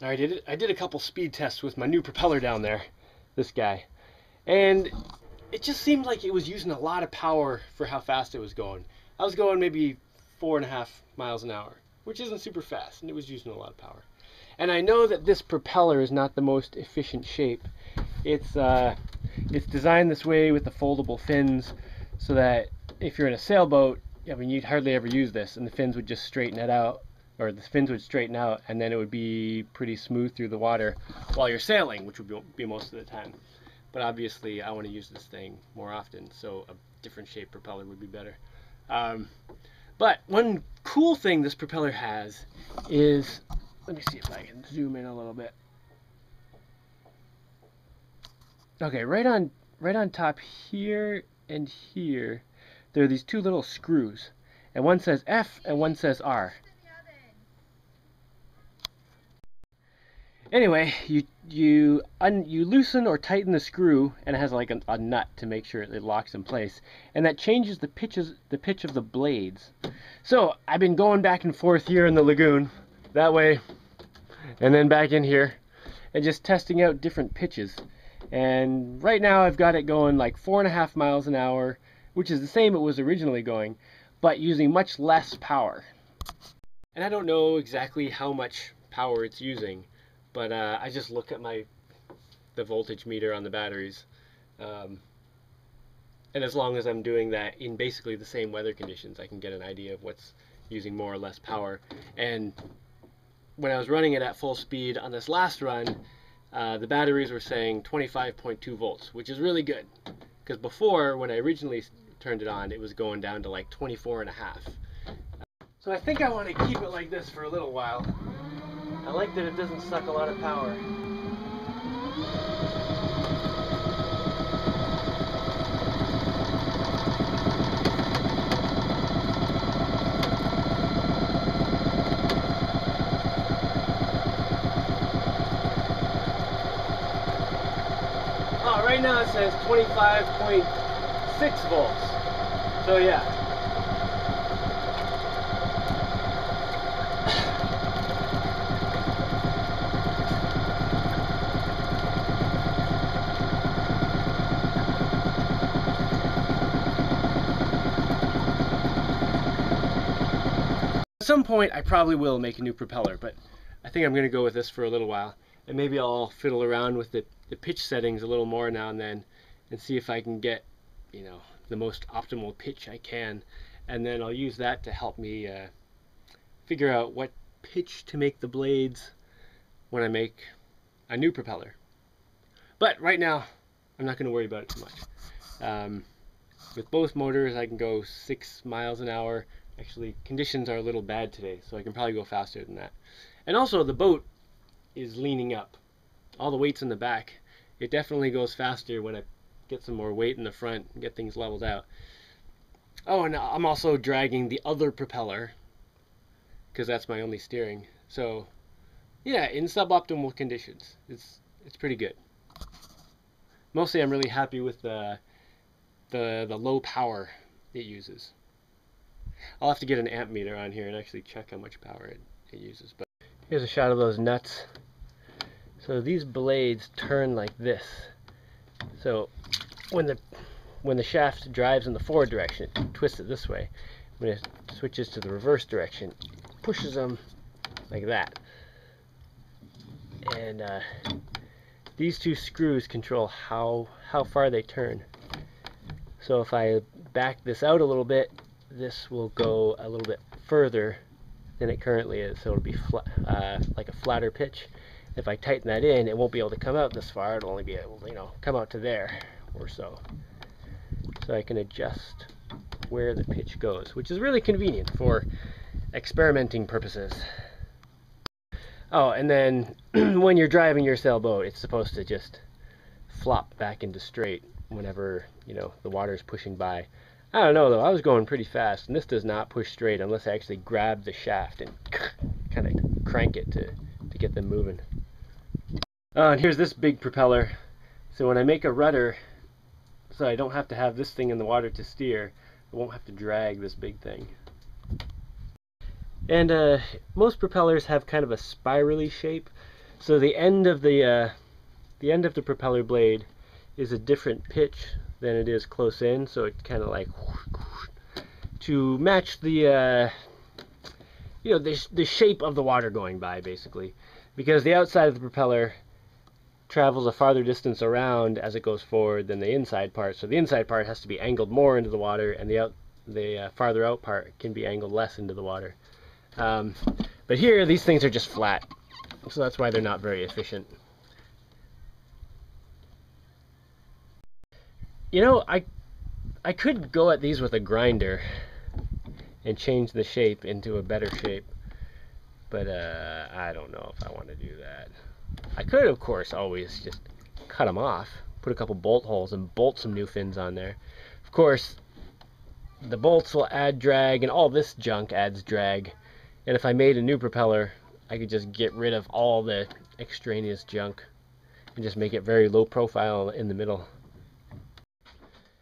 I did a couple speed tests with my new propeller down there, this guy, and it just seemed like it was using a lot of power for how fast it was going. I was going maybe 4.5 miles an hour, which isn't super fast, and it was using a lot of power. And I know that this propeller is not the most efficient shape. It's designed this way with the foldable fins, so that if you're in a sailboat, I mean, you'd hardly ever use this, and the fins would just straighten it out, or the fins would straighten out, and then it would be pretty smooth through the water while you're sailing, which would be most of the time. But obviously, I want to use this thing more often, so a different shaped propeller would be better. But one cool thing this propeller has is, let me see if I can zoom in a little bit. Okay, right on top here and here, there are these two little screws, and one says F and one says R. Anyway, you loosen or tighten the screw, and it has like a nut to make sure it locks in place, and that changes the pitch of the blades. So I've been going back and forth here in the lagoon, that way, and then back in here, and just testing out different pitches. And right now I've got it going like 4.5 miles an hour, which is the same it was originally going, but using much less power. And I don't know exactly how much power it's using, but I just look at the voltage meter on the batteries, and as long as I'm doing that in basically the same weather conditions, I can get an idea of what's using more or less power. And when I was running it at full speed on this last run, the batteries were saying 25.2 volts, which is really good, because before, when I originally turned it on, it was going down to like 24.5. So I think I want to keep it like this for a little while. I like that it doesn't suck a lot of power. Oh, right now it says 25.6 volts. So yeah. At some point I probably will make a new propeller, but I think I'm going to go with this for a little while, and maybe I'll fiddle around with the pitch settings a little more now and then, and see if I can get, you know, the most optimal pitch I can, and then I'll use that to help me figure out what pitch to make the blades when I make a new propeller. But right now I'm not going to worry about it too much. With both motors I can go 6 miles an hour. Actually, conditions are a little bad today, so I can probably go faster than that. And also, the boat is leaning up. All the weight's in the back. It definitely goes faster when I get some more weight in the front and get things leveled out. Oh, and I'm also dragging the other propeller, because that's my only steering. So, yeah, in suboptimal conditions, it's pretty good. Mostly, I'm really happy with the low power it uses. I'll have to get an amp meter on here and actually check how much power it uses. But here's a shot of those nuts. So these blades turn like this. So when the shaft drives in the forward direction, it twists it this way. When it switches to the reverse direction, it pushes them like that. And these two screws control how far they turn. So if I back this out a little bit, this will go a little bit further than it currently is, so it'll be like a flatter pitch. If I tighten that in, it won't be able to come out this far. It'll only be able to, you know, come out to there or so. So I can adjust where the pitch goes, which is really convenient for experimenting purposes. Oh, and then when you're driving your sailboat, it's supposed to just flop back into straight whenever, you know, the water's pushing by. I don't know though, I was going pretty fast, and this does not push straight unless I actually grab the shaft and kind of crank it to get them moving. And here's this big propeller. So when I make a rudder, so I don't have to have this thing in the water to steer, I won't have to drag this big thing. And most propellers have kind of a spirally shape, So the end of the propeller blade is a different pitch than it is close in, so it's kind of like to match the the shape of the water going by, basically, because the outside of the propeller travels a farther distance around as it goes forward than the inside part. So the inside part has to be angled more into the water, and the farther out part can be angled less into the water. But here, these things are just flat, so that's why they're not very efficient. You know, I could go at these with a grinder and change the shape into a better shape, but I don't know if I want to do that. I could, of course, always just cut them off, put a couple bolt holes and bolt some new fins on there. Of course, the bolts will add drag, and all this junk adds drag, and if I made a new propeller, I could just get rid of all the extraneous junk and just make it very low profile in the middle.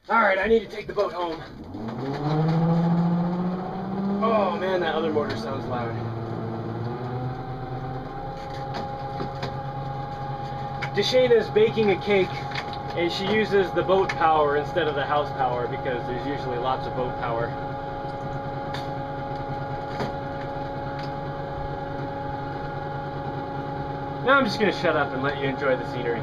Alright, I need to take the boat home. Oh man, that other motor sounds loud. Deshaina's baking a cake, and she uses the boat power instead of the house power because there's usually lots of boat power. Now I'm just going to shut up and let you enjoy the scenery.